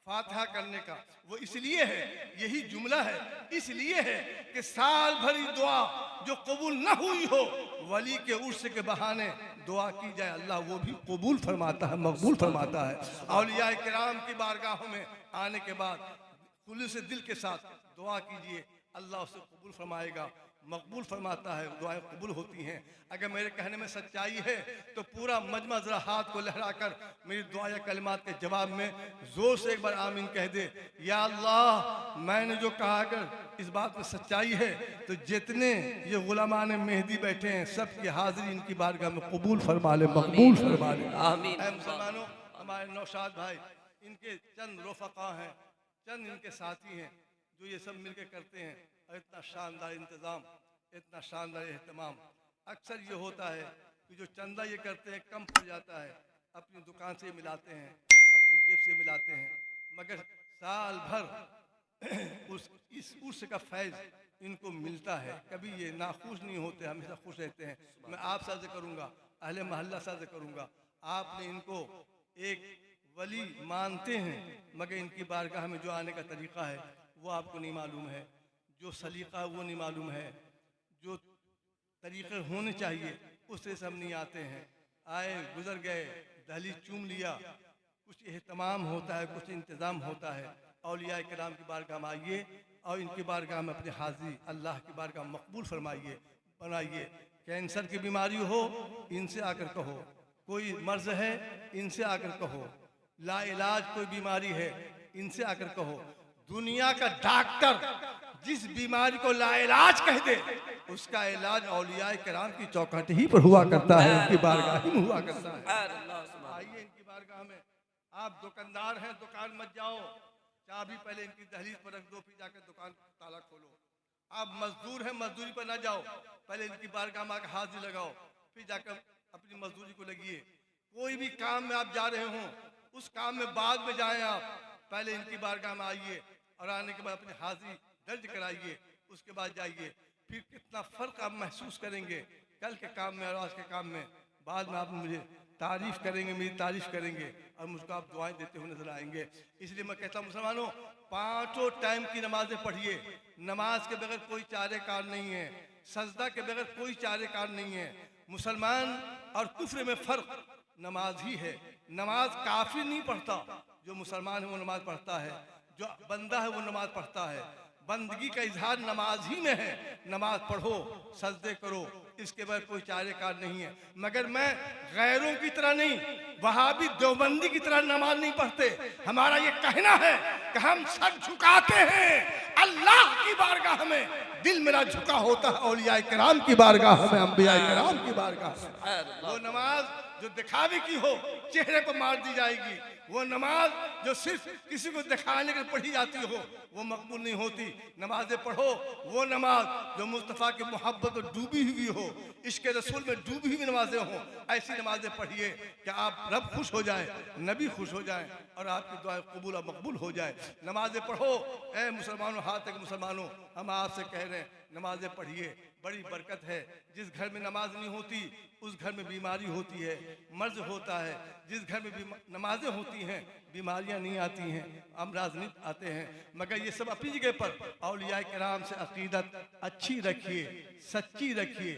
फातिहा करने का। वो इसलिए है, यही जुमला है, इसलिए है कि साल भरी दुआ जो कबूल न हुई हो वली के उर्स के बहाने दुआ की जाए, अल्लाह वो भी कबूल फरमाता है, मकबूल फरमाता है। औलिया किराम की बारगाहों में आने के बाद खुले से दिल के साथ दुआ कीजिए, अल्लाह उसे कबूल फरमाएगा। मकबूल फरमाता है, दुआएं कबूल होती हैं। अगर मेरे कहने में सच्चाई है तो पूरा मजमा ज़रा हाथ को लहराकर मेरी दुआ या कलिमात के जवाब में ज़ोर से एक बार आमीन कह दे। या अल्लाह, मैंने जो कहा अगर इस बात में सच्चाई है तो जितने ये गुलामान मेहदी बैठे हैं सब की हाजिरी इनकी बारगाह में कबूल फरमा ले, मकबूल फरमा ले। आमीन। ऐ मुसलमानों, हमारे नौशाद भाई, इनके चंद रफ़क़ा हैं, चंद इनके साथी हैं जो ये सब मिलकर करते हैं। और इतना शानदार इंतज़ाम, इतना शानदार एहतमाम। अक्सर ये होता है कि जो चंदा ये करते हैं कम पड़ जाता है, अपनी दुकान से मिलाते हैं, अपनी जेब से मिलाते हैं, मगर साल भर इस उर्स का फैज़ इनको मिलता है। कभी ये नाखुश नहीं होते, हमेशा खुश रहते हैं। मैं आप साझे करूँगा, अहले महल्ला साझे करूँगा, आपने इनको एक वली मानते हैं मगर इनकी बारगाह में जो आने का तरीक़ा है वो आपको नहीं मालूम है, जो सलीक़ा वो नहीं मालूम है, जो तरीक़े होने चाहिए उससे सब नहीं आते हैं। आए गुज़र गए, दहलीज चूम लिया, कुछ एहतमाम होता है, कुछ इंतज़ाम होता है। औलिया किराम की बारगाह में आइए और इनकी बारगाह में अपनी हाज़िरी अल्लाह की बारगाह में मकबूल फरमाइए, बनाइए। कैंसर की बीमारी हो इनसे आकर कहो, कोई मर्ज़ है इनसे आकर कहो, लाइलाज कोई बीमारी है इनसे आकर कहो। दुनिया का डॉक्टर जिस बीमारी को लाइलाज कह दे उसका इलाज औलिया किराम की चौखट ही पर हुआ करता है, इनकी बारगाह ही में हुआ करता है। आइए इनकी बारगाह में। आप दुकानदार हैं, दुकान मत जाओ, चाबी पहले इनकी दहलीज पर रख दो, फिर जाकर दुकान ताला खोलो। आप मजदूर हैं, मजदूरी पर ना जाओ, पहले इनकी बारगाह में आकर हाजिरी लगाओ, फिर जाकर अपनी मजदूरी को लगिए। कोई भी काम में आप जा रहे हो उस काम में बाद में जाएं, आप पहले इनकी बारगाह में आइए और आने के बाद अपनी हाजिरी दर्ज कराइए, उसके बाद जाइए। फिर कितना फ़र्क आप महसूस करेंगे कल के काम में और आज के काम में। बाद में आप मुझे तारीफ़ करेंगे, मेरी तारीफ़ करेंगे और मुझको आप दुआएं देते हुए नजर आएंगे। इसलिए मैं कहता हूँ मुसलमानों, पाँचों टाइम की नमाज़ें पढ़िए। नमाज के बगैर कोई चारे कार नहीं है, सजदा के बगैर कोई चारे कार नहीं है। मुसलमान और कुफ्र में फ़र्क नमाज ही है। नमाज काफिर नहीं पढ़ता, जो मुसलमान है वो नमाज पढ़ता है, जो बंदा है वो नमाज पढ़ता है। बंदगी का इजहार नमाज ही में है। नमाज पढ़ो, सजदे करो, इसके बाद कोई चारे कार नहीं है। मगर मैं गैरों की तरह नहीं, वहाबी देवबंदी की तरह नमाज नहीं पढ़ते। हमारा ये कहना है कि हम सर झुकाते हैं अल्लाह की बारगाह में, दिल मेरा झुका होता है औलिया किराम की बारगाह में, अंबिया किराम की बारगाह में। वो नमाज जो दिखावे की हो, चेहरे को मार दी जाएगी। वो नमाज जो सिर्फ किसी को दिखाने के लिए पढ़ी जाती हो वो मकबूल नहीं होती। नमाजें पढ़ो वो नमाज जो मुस्तफ़ा की मोहब्बत में डूबी हुई हो, इश्क़ रसूल में डूबी हुई नमाजें हों। ऐसी नमाजें पढ़िए कि आप रब खुश हो जाए, नबी खुश हो जाए और आपकी दुआ कबूल और मकबूल हो जाए। नमाजें पढ़ो ऐ मुसलमानों, हाथ तक मुसलमानों, हम आपसे कह रहे हैं नमाजें पढ़िए, बड़ी बरकत है। जिस घर में नमाज नहीं होती उस घर में बीमारी होती है, मर्ज होता है। जिस घर में नमाजें होती हैं बीमारियां नहीं आती हैं, अमराज नहीं आते हैं। मगर ये सब अपनी जगह पर औलिया किराम से अकीदत अच्छी रखिए, सच्ची रखिए,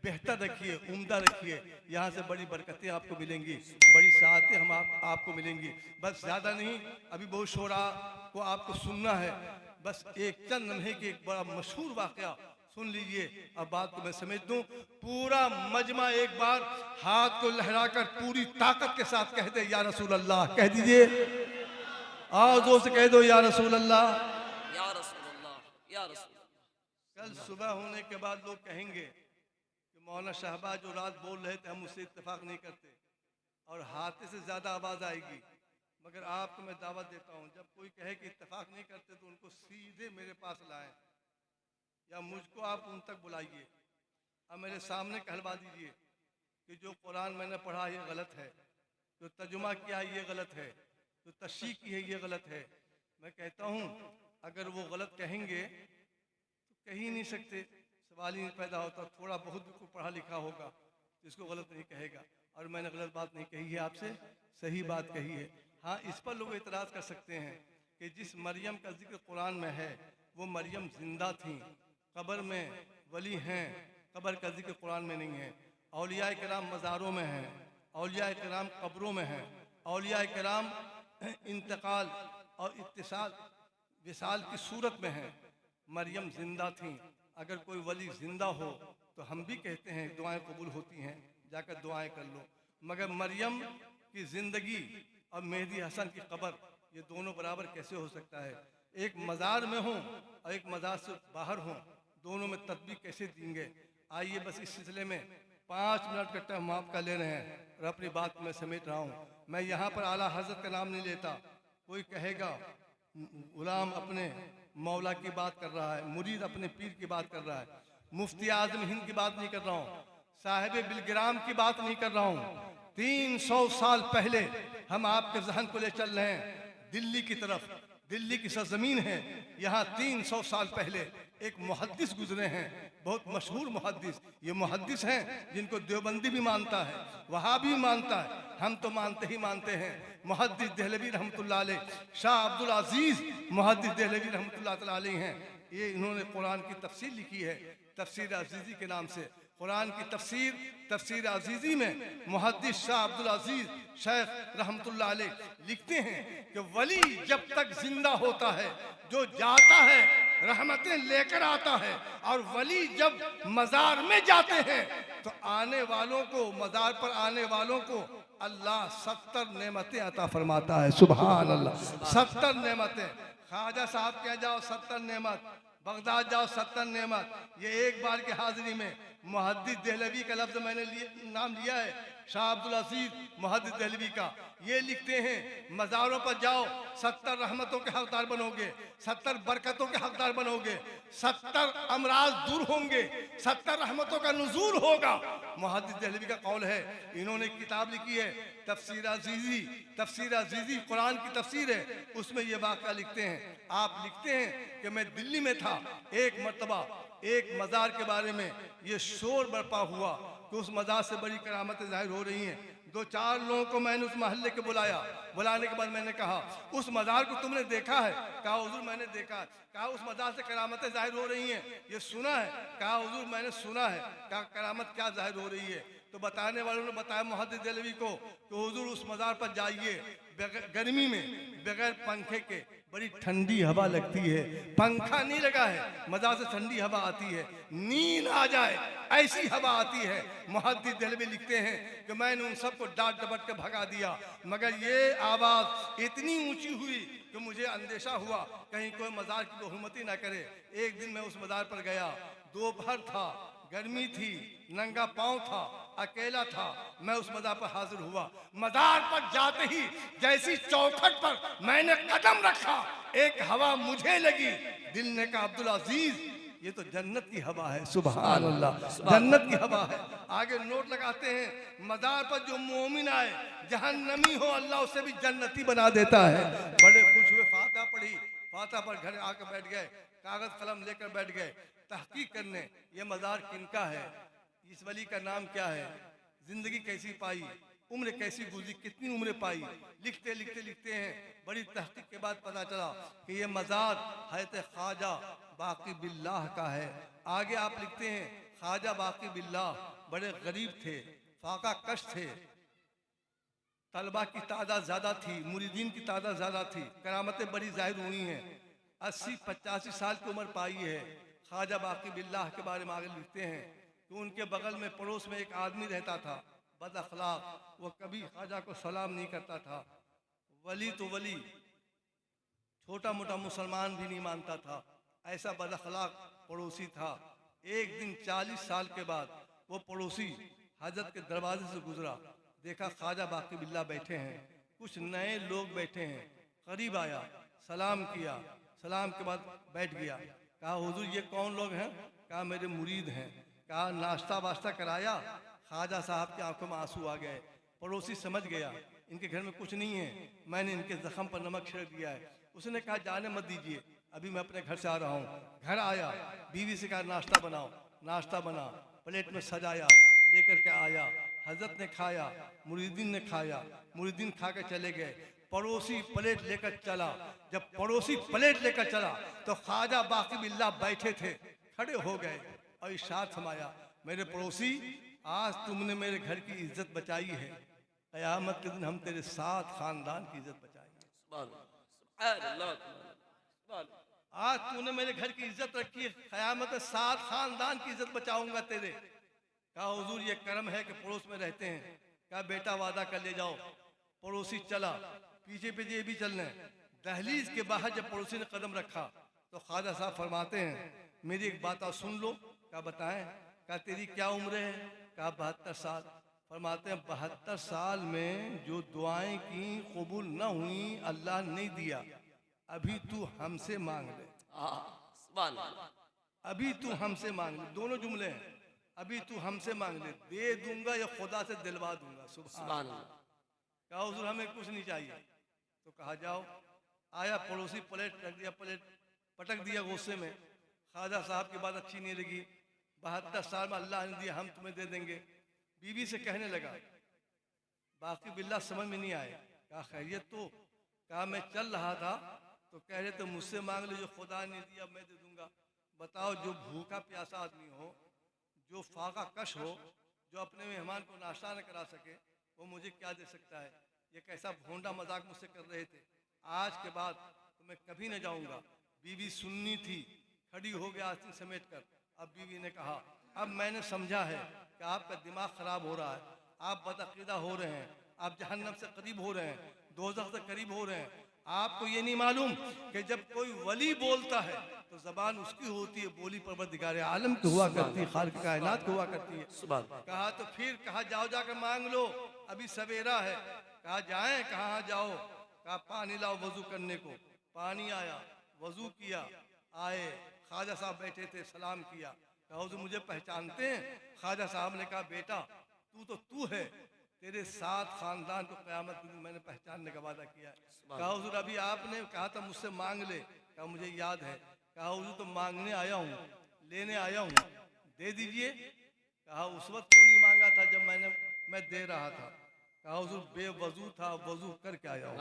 बेहतर रखिए, उम्दा रखिए। यहाँ से बड़ी बरकतें आपको मिलेंगी, बड़ी सआतें हम आपको मिलेंगी। बस ज़्यादा नहीं, अभी बहुत शोरा को आपको सुनना है। बस एक चंद लम्हे की एक बड़ा मशहूर वाक़या सुन लीजिए। अब बात को मैं समझ दूं, पूरा मजमा एक बार हाथ को लहराकर पूरी ताकत के साथ कह दे या रसूल अल्लाह, कह दीजिए। आओ दोस्त कह दो या रसूल अल्लाह, या रसूल अल्लाह, या रसूल अल्लाह। कल सुबह होने के बाद लोग कहेंगे कि मौलाना शहबाज जो रात बोल रहे थे हम उससे इत्तेफाक नहीं करते और हाथे से ज़्यादा आवाज़ आएगी। मगर आपको मैं दावत देता हूँ, जब कोई कहे कि इत्तेफाक नहीं करते तो उनको सीधे मेरे पास लाएं या मुझको आप उन तक बुलाइए और मेरे सामने कहलवा दीजिए कि जो कुरान मैंने पढ़ा ये गलत है, जो तर्जुमा किया ये गलत है, जो तशरीह की है ये गलत है। मैं कहता हूँ अगर वो गलत कहेंगे तो कह ही नहीं सकते, सवाल ही नहीं पैदा होता। थोड़ा बहुत भी कोई पढ़ा लिखा होगा तो इसको गलत नहीं कहेगा। और मैंने गलत बात नहीं कही है, आपसे सही बात कही है। हाँ, इस पर लोग एतराज़ कर सकते हैं कि जिस मरियम का जिक्र कुरान में है वो मरियम जिंदा थी, कब्र में वली हैं, कब्र का जिक्र कुरान में नहीं है। औलिया किराम मज़ारों में हैं, औलिया किराम कब्रों में हैं, औलिया किराम इंतकाल और इत्तिसाल विसाल की सूरत में हैं। मरियम जिंदा थी, अगर कोई वली जिंदा हो तो हम भी कहते हैं दुआएं कबूल होती हैं, जाकर दुआएं कर लो। मगर मरियम की ज़िंदगी और मेहदी हसन की कब्र, ये दोनों बराबर कैसे हो सकता है? एक मज़ार में हों और एक मज़ार से बाहर हों, दोनों में तस्बीह कैसे देंगे? आइए बस इस सिलसिले में 5 मिनट का टाइम आपका ले रहे हैं और अपनी बात में समेट रहा हूँ। मैं यहाँ पर आला हज़रत का नाम नहीं लेता। कोई कहेगा गुलाम अपने मौला की बात कर रहा है, मुरीद अपने पीर की बात कर रहा है, मुफ्ती आज़म हिंद की बात नहीं कर रहा हूँ, साहिब बिलग्राम की बात नहीं कर रहा हूँ। 300 साल पहले हम आपके जहन को ले चल रहे हैं दिल्ली की तरफ। दिल्ली की सरजमीन है, यहाँ 300 साल पहले एक मुहद्दिस गुजरे हैं, बहुत मशहूर मुहद्दिस। ये मुहद्दिस हैं जिनको देवबंदी भी मानता है, वहाबी भी मानता है, हम तो मानते ही मानते हैं। मुहद्दिस देहलवी रहमतुल्लाह अलैह, शाह अब्दुल अजीज मुहद्दिस देहलवी रहमतुल्लाह तआला अलैह हैं। ये इन्होंने कुरान की तफसीर लिखी है, तफसीर अजीज़ी के नाम से। कुरान की तफसीर अजीज़ी में मुहद्दिस शाह अब्दुल अजीज शेख रहमतुल्लाह अलैह लिखते हैं कि वली जब तक जिंदा होता है, जो जाता है रहमतें लेकर आता है, और वली जब मज़ार में जाते हैं तो आने वालों को, मज़ार पर आने वालों को अल्लाह 70 नेमतें अता फरमाता है। सुभान अल्लाह, 70 नेमतें। ख्वाजा साहब कह जाओ 70 नेमत, बगदाद जाओ 70 नेमत। ये एक बार की हाजिरी में मुहद्दिस देहलवी का लफ्ज़ मैंने नाम लिया है, शाह अब्दुल अजीज मुहद्दिस देहलवी का। ये लिखते हैं मज़ारों पर जाओ 70 रहमतों के हकदार बनोगे, 70 बरकतों के हकदार बनोगे, 70 अमराज दूर होंगे, 70 रहमतों का नुज़ूल होगा। मुहद्दिस देहलवी का कौल है। इन्होंने किताब लिखी है तफसीर अजीज़ी। तफसीर अजीज़ी कुरान की तफसीर है, उसमें ये वाक़या लिखते हैं। आप लिखते हैं कि मैं दिल्ली में था, एक मरतबा एक मज़ार के बारे में ये शोर बरपा हुआ कि उस मज़ार से बड़ी करामतें ज़ाहिर हो रही हैं। 2-4 लोगों को मैंने उस महल्ले के बुलाया। बुलाने के बाद मैंने कहा उस मज़ार को तुमने देखा है? कहा हुजूर मैंने देखा है। कहा उस मज़ार से करामतें ज़ाहिर हो रही हैं, ये सुना है? कहा हुजूर मैंने सुना है। कहा करामत क्या ज़ाहिर हो रही है? तो बताने वालों ने बताया मुहद्दिस देहलवी को कि हुजूर उस मज़ार पर जाइए, गर्मी में बगैर पंखे के बड़ी ठंडी हवा लगती है, पंखा नहीं लगा है, मज़ार से ठंडी हवा आती है, नींद आ जाए ऐसी हवा आती है। मुहद्दिस देहलवी लिखते हैं कि मैंने उन सबको डांट डपट के भगा दिया, मगर ये आवाज़ इतनी ऊंची हुई कि मुझे अंदेशा हुआ कहीं कोई मज़ार की बहुमती ना करे। एक दिन मैं उस मज़ार पर गया, दोपहर था, गर्मी थी, नंगा पांव था, अकेला था। मैं उस मज़ार पर हाजिर हुआ। मज़ार पर जाते ही जैसी चौखट पर मैंने कदम रखा, एक हवा मुझे लगी। दिल ने कहा अब्दुल अजीज ये तो जन्नत की हवा है। सुभान अल्लाह, जन्नत की हवा है। आगे नोट लगाते हैं मज़ार पर जो मोमिन आए, जहन्नमी हो अल्लाह उसे भी जन्नती बना देता है। बड़े खुश हुए, फातिहा पढ़ी, फातिहा पर घर आकर बैठ गए, कागज कलम लेकर बैठ गए तहकीक करने, ये मज़ार किनका है, इस वली का नाम क्या है, जिंदगी कैसी पाई, उम्र कैसी गुजरी, कितनी उम्र पाई। लिखते लिखते लिखते हैं, बड़ी तहकीक के बाद पता चला कि ये मज़ार हज़रत ख्वाजा बाकी बिल्लाह का है। आगे आप लिखते हैं ख्वाजा बाकी बिल्लाह बड़े गरीब थे, फाका कश थे, तलबा की तादाद ज़्यादा थी, मुरीदीन की तादाद ज़्यादा थी, करामतें बड़ी ज़ाहिर हुई हैं। 80-85 साल की उम्र पाई है। ख्वाजा बाकी बिल्लाह के बारे में आगे लिखते हैं कि उनके बगल में पड़ोस में एक आदमी रहता था, बद अखलाक, वो कभी ख्वाजा को सलाम नहीं करता था। वली तो वली, छोटा मोटा मुसलमान भी नहीं मानता था, ऐसा बद अखलाक पड़ोसी था। एक दिन 40 साल के बाद वो पड़ोसी हजरत के दरवाजे से गुजरा, देखा ख्वाजा बाकी बिल्लाह बैठे हैं, कुछ नए लोग बैठे हैं। करीब आया, सलाम किया, सलाम के बाद बैठ गया। कहा हुजूर ये कौन लोग हैं? कहा मेरे मुरीद हैं। कहा नाश्ता वाश्ता कराया? ख्वाजा साहब की आंखों में आंसू आ गए। पड़ोसी समझ गया इनके घर में कुछ नहीं है, मैंने इनके जख्म पर नमक छिड़क दिया है। उसने कहा जाने मत दीजिए, अभी मैं अपने घर से आ रहा हूँ। घर आया, बीवी से कहा नाश्ता बनाओ, नाश्ता बना, प्लेट में सजाया, लेकर के आया। हजरत ने खाया, मुरीदीन ने खाया, मुरीदीन खा के चले गए। पड़ोसी प्लेट लेकर चला। जब पड़ोसी प्लेट लेकर चला तो ख्वाजा बाकी बिल्लाह बैठे थे, खड़े हो गए और इरशाद फरमाया, मेरे पड़ोसी आज तुमने मेरे घर की इज्जत बचाई है, क़यामत के दिन हम तेरे साथ खानदान की इज्जत बचाएंगे। आज तूने मेरे घर की इज्जत रखी है, क़यामत में 7 खानदान की इज्जत बचाऊंगा तेरे। कहा हुजूर ये करम है कि पड़ोस में रहते हैं। कहा बेटा वादा कर ले जाओ। पड़ोसी चला, पीछे पीछे ये भी चलने। दहलीज के बाहर जब पड़ोसी ने कदम रखा तो ख्वाजा साहब फरमाते हैं मेरी एक बात आप सुन लो। क्या बताएं? कहा तेरी क्या उम्र है? कहा 72 साल। फरमाते हैं 72 साल में जो दुआएं की कबूल न हुई अल्लाह ने नहीं दिया, अभी तू हमसे मांग ले। सुभान अल्लाह। अभी तू हमसे मांग ले, दोनों जुमले हैं। अभी तू हमसे मांग ले, दे दूंगा या खुदा से दिलवा दूंगा। सुभान अल्लाह। कहा हुजूर हमें कुछ नहीं चाहिए। तो कहा जाओ। आया पड़ोसी, प्लेट रख दिया, प्लेट पटक दिया गुस्से में। ख्वाजा साहब की बात अच्छी नहीं लगी। 72 साल में अल्लाह ने दिया, हम तुम्हें दे देंगे। बीवी से कहने लगा, बाकी बिल्ला समझ में नहीं आए। कहा खैरियत तो? कहा मैं चल रहा था तो कह रहे थे मुझसे मांग ले, जो खुदा ने दिया मैं दे दूंगा। बताओ जो भूखा प्यासा आदमी हो, जो फाका कश हो, जो अपने मेहमान को नाश्ता न करा सके, वो मुझे क्या दे सकता है? ये कैसा भोंडा मजाक मुझसे कर रहे थे। आज के बाद तो मैं कभी न जाऊंगा। बीवी सुननी थी, खड़ी हो गया आस्तीन समेट कर। अब बीवी ने कहा अब मैंने समझा है कि आपका दिमाग खराब हो रहा है, आप बदअकीदा हो रहे हैं, आप जहन्नम से करीब हो रहे हैं, दोज़ख से करीब हो रहे हैं। आपको ये नहीं मालूम कि जब कोई वली बोलता है तो जबान उसकी होती है, बोली परवरदिगार आलम की हुआ करती है, खालिक कायनात की हुआ करती है। कहा तो फिर कहा जाओ जाकर मांग लो, अभी सवेरा है। कहा जाएं? कहाँ जाओ? कहा पानी लाओ वजू करने को। पानी आया, वजू किया, आए ख्वाजा साहब बैठे थे, सलाम किया। कहा हुजूर मुझे पहचानते हैं? ख्वाजा साहब ने कहा बेटा तू तो तू है, तेरे 7 खानदान को क़यामत के दिन मैंने पहचानने का वादा किया है। कहा हुजूर अभी आपने कहा था मुझसे मांग ले। कहा मुझे याद है। कहा हुजूर तो मांगने आया हूँ, लेने आया हूँ, दे दीजिए। कहा उस वक्त क्यों नहीं मांगा था जब मैं दे रहा था? कहा हुजूर बेवजू था, वजू करके आया हूँ।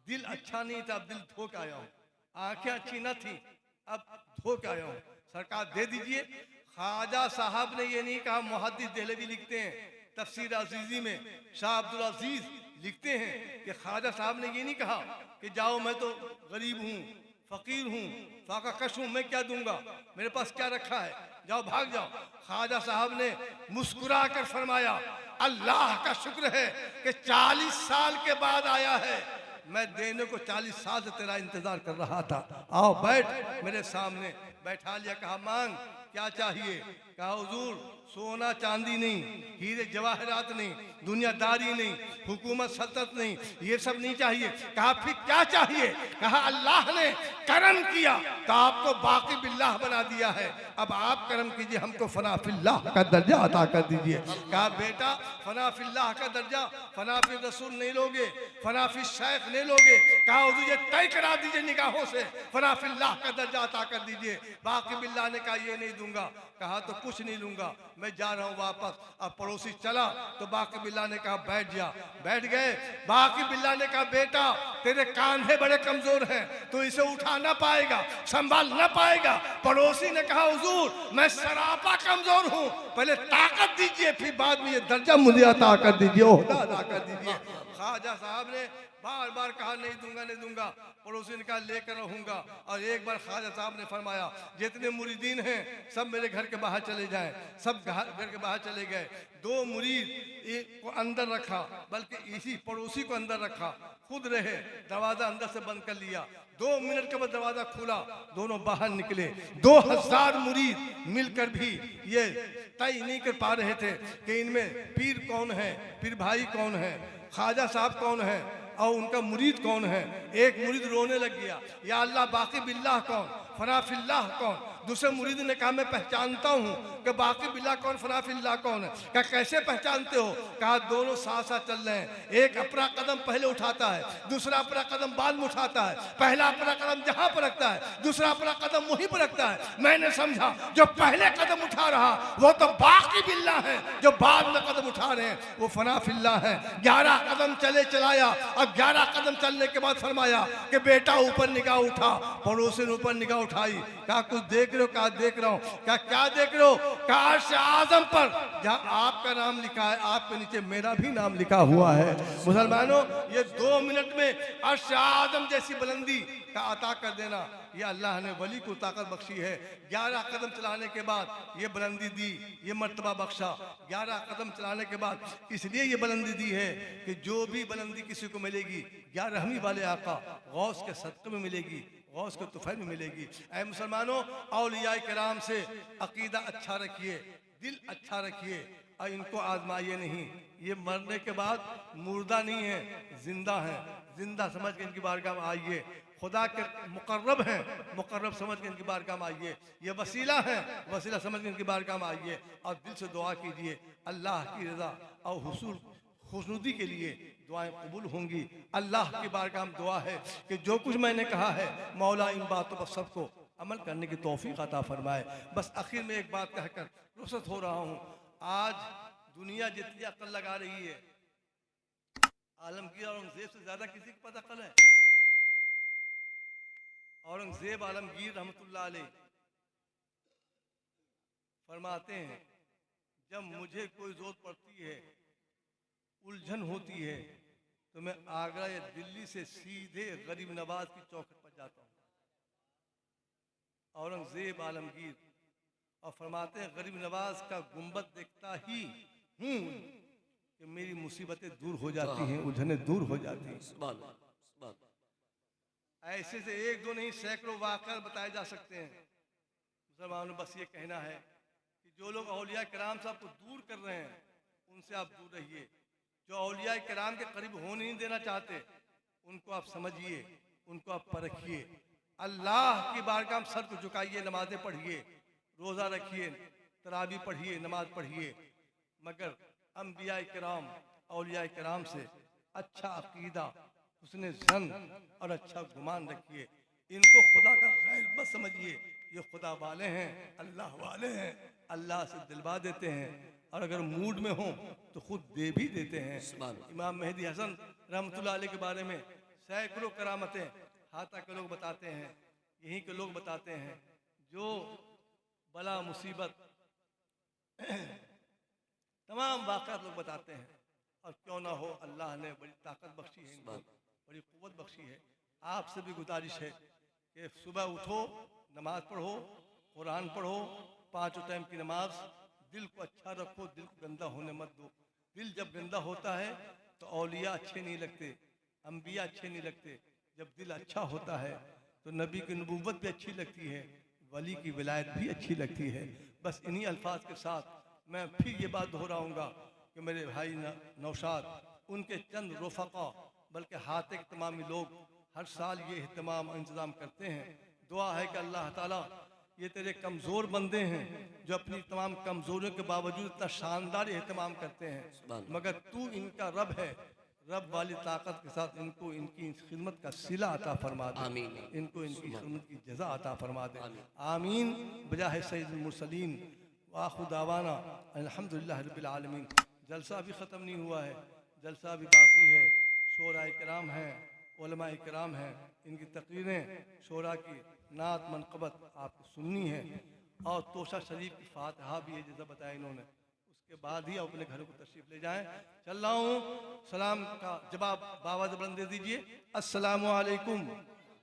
दिल अच्छा नहीं था, अब दिल धो के आया हूँ। आंखें अच्छी न थी, अब धो के आया हूँ। सरकार दे दीजिए। ख्वाजा साहब ने ये नहीं कहा। मुहद्दिस देहलवी लिखते हैं तफसीर अजीजी में, शाह अब्दुल अजीज लिखते हैं कि ख्वाजा साहब ने ये नहीं कहा कि जाओ मैं तो गरीब हूँ, फकीर हूँ, फाका कश हूँ, मैं क्या दूंगा, मेरे पास क्या रखा है, जाओ भाग जाओ। ख्वाजा साहब ने मुस्कुरा कर फरमाया अल्लाह का शुक्र है कि 40 साल के बाद आया है, मैं देने को 40 साल से तेरा इंतजार कर रहा था। आओ बैठ मेरे सामने। बैठा लिया। कहा मांग, क्या चाहिए? कहा हुजूर सोना चांदी नहीं, हीरे जवाहरात नहीं, दुनियादारी नहीं, हुकूमत सल्तनत नहीं, ये सब नहीं चाहिए। कहा फिर क्या चाहिए? कहा अल्लाह ने करम किया तो आपको बाकी बिल्लाह बना दिया है, अब आप करम कीजिए, हमको फना फिल्लाह का दर्जा अता कर दीजिए। कहा बेटा फना फिल्लाह का दर्जा फना फिल रसूल नहीं लोगे, फना फिल शेख नहीं लोगे। कहा हुजूर ये तय करा दीजिए निगाहों से, फना फिल्लाह का दर्जा अता कर दीजिए। बाकी बिल्लाह ने कहा ये नहीं दूंगा। कहा तो कुछ नहीं लूंगा, मैं जा रहा हूँ वापस। अब पड़ोसी चला तो बाकी बिल्ला ने कहा बैठ जा। बैठ गए। बाकी बिल्ला ने कहा बेटा तेरे कांधे बड़े कमजोर हैं, तो इसे उठा ना पाएगा, संभाल ना पाएगा। पड़ोसी ने कहा हुजूर मैं सरापा कमजोर हूँ, पहले ताकत दीजिए फिर बाद में ये दर्जा मुझे अता कर दीजिए, ओहदा अता कर दीजिए। ख्वाजा साहब ने बार बार कहा नहीं दूंगा नहीं दूंगा। पड़ोसी ने कहा लेकर रहूंगा। और एक बार ख्वाजा साहब ने फरमाया जितने मुरीदीन हैं सब मेरे घर के बाहर चले जाएं। सब घर के बाहर चले गए। 2 मुरीद को अंदर रखा, बल्कि इसी पड़ोसी को अंदर रखा, खुद रहे, दरवाजा अंदर से बंद कर लिया। 2 मिनट के बाद दरवाजा खुला, दोनों बाहर निकले। 2000 मुरीद मिलकर भी ये तय नहीं कर पा रहे थे कि इनमें पीर कौन है, पीर भाई कौन है, ख्वाजा साहब कौन है और उनका मुरीद कौन है। एक मुरीद रोने लग गया, या अल्लाह बाकी बिल्लाह कौन, फना फिल्लाह कौन। दूसरे मुरीद ने कहा मैं पहचानता हूँ कि बाकी बिल्लाह कौन, फना फिल्लाह कौन है। कहा कैसे पहचानते हो? कहा दोनों साथ साथ चल रहे हैं, एक अपना कदम पहले उठाता है, दूसरा अपना कदम बाद में उठाता है। पहला अपना कदम जहाँ पर रखता है, दूसरा अपना कदम वहीं पर रखता है। मैंने समझा जो पहले कदम उठा रहा वो तो बाकी बिल्लाह है, जो बाद में कदम उठा रहे हैं वो फना फिल्लाह है। 11 कदम चले चलाया और 11 कदम चलने के बाद फरमाया कि बेटा ऊपर निगाह उठा। पड़ोसी ने ऊपर निगाह उठाई। कहा कुछ देख रहे हो? कहा देख रहा हूँ। क्या देख रहे हो? कहा अर्श आज़म पर जहाँ आपका नाम लिखा है आपके नीचे मेरा भी नाम लिखा हुआ है। मुसलमानों ये 2 मिनट में अर्श आज़म जैसी बुलंदी का अता कर देना, ये अल्लाह ने वली को ताकत बख्शी है। 11 कदम चलाने के बाद ये बुलंदी दी, ये मर्तबा बख्शा। 11 कदम चलाने के बाद इसलिए ये बुलंदी दी है कि जो भी बुलंदी किसी को मिलेगी 11वीं वाले आका गौस के सदक़े में मिलेगी, गौस के तुफ़ैल में मिलेगी। ऐ मुसलमानों, औलिया किराम से अकीदा अच्छा रखिए, दिल अच्छा रखिए और इनको आजमाइए नहीं। ये मरने के बाद मुर्दा नहीं है, जिंदा है। जिंदा समझ के इनकी बारगाह में आइए। खुदा के मुकर्रब हैं, मुकर्रब समझ के इनकी बारगाह में आइए। ये वसीला है, वसीला समझ के इनकी बारगाह में आइए और दिल से दुआ कीजिए। अल्लाह की रज़ा और हुसूल खुशनुदी के लिए दुआएं कबूल होंगी। अल्लाह की बारगाह में दुआ है कि जो कुछ मैंने कहा है मौला इन बातों पर सबको अमल करने की तौफीक अता फरमाए। बस आखिर में एक बात कहकर रुखसत हो रहा हूँ। आज दुनिया जितनी अकल लगा रही है, आलमगीर औरंगजेब से ज्यादा किसी के पास अकल है? औरंगजेब आलमगीर रहमतुल्लाह अलैह फरमाते हैं, जब मुझे कोई जरूरत पड़ती है, उलझन होती है, तो मैं आगरा या दिल्ली से सीधे गरीब नवाज की चौखट पर जाता हूँ। औरंगजेब आलमगीर और फरमाते हैं, गरीब नवाज का गुंबद देखता ही हूँ कि मेरी मुसीबतें दूर हो जाती हैं, उलझनें दूर हो जाती हैं। ऐसे से एक दो नहीं, सैकड़ों वाक़या बताए जा सकते हैं। मुसलमानों, बस ये कहना है कि जो लोग औलिया किराम साहब को दूर कर रहे हैं, उनसे आप दूर रहिए। जो औलिया किराम के करीब होने नहीं देना चाहते, उनको आप समझिए, उनको आप परखिए। अल्लाह की बारगाह में सर को झुकाइए, नमाजें पढ़िए, रोज़ा रखिए, तरावी पढ़िए, नमाज पढ़िए, मगर अंबिया किराम औलिया किराम से अच्छा अकीदा, उसने ज़न और अच्छा गुमान रखिए। इनको खुदा का गैर मत समझिए, ये खुदा वाले हैं, अल्लाह वाले हैं, अल्लाह से दिलवा देते हैं और अगर मूड में हो तो खुद दे भी देते हैं। इमाम मेहदी हसन रहमतुल्लाह अलैह के बारे में सैकड़ों करामतें हाथा के लोग बताते हैं, यहीं के लोग बताते हैं। जो बला मुसीबत तमाम वाक़यात लोग बताते हैं। और क्यों ना हो, अल्लाह ने बड़ी ताकत बख्शी है, इनको बड़ी क़ुव्वत बख्शी है। आपसे भी गुजारिश है कि सुबह उठो, नमाज पढ़ो, कुरान पढ़ो, 5 टाइम की नमाज। दिल को अच्छा रखो, दिल को गंदा होने मत दो। दिल जब गंदा होता है तो औलिया अच्छे नहीं लगते, अंबिया अच्छे नहीं लगते। जब दिल अच्छा होता है तो नबी की नबूवत भी अच्छी लगती है, वली की विलायत भी अच्छी लगती है। बस इन्हीं अल्फाज के साथ मैं फिर ये बात दोहराऊंगा कि मेरे भाई नौशाद, उनके चंद रफ़क़ा बल्कि हाथे के तमामी लोग हर साल ये अहतमाम इंतज़ाम करते हैं। दुआ है कि अल्लाह ताला, ये तेरे कमज़ोर बंदे हैं जो अपनी तमाम कमज़ोरियों के बावजूद इतना शानदार एहतमाम करते हैं, मगर तू इनका रब है। रब वाली ताकत के साथ इनको इनकी खिदमत का सिला अता फरमा दे, इनको इनकी खिदमत की जज़ा अता फरमा दे। आमीन बजाहे सय्यदुल मुरसलीन व आखिर दावाना अल्हम्दुलिल्लाहि रब्बिल आलमीन। जलसा भी ख़त्म नहीं हुआ है, जलसा भी बाकी है। शोरा किराम हैं, उलमा किराम हैं, इनकी तकरीरें, शोरा की नात मनक़बत आपको सुननी है और तोशा शरीफ की फातिहा भी है, जैसा बताया इन्होंने। उसके बाद ही अपने घरों को तशरीफ़ ले जाएं। चल रहा हूँ, सलाम का जवाब बाबा बुलंद दे दीजिए। अस्सलामु अलैकुम।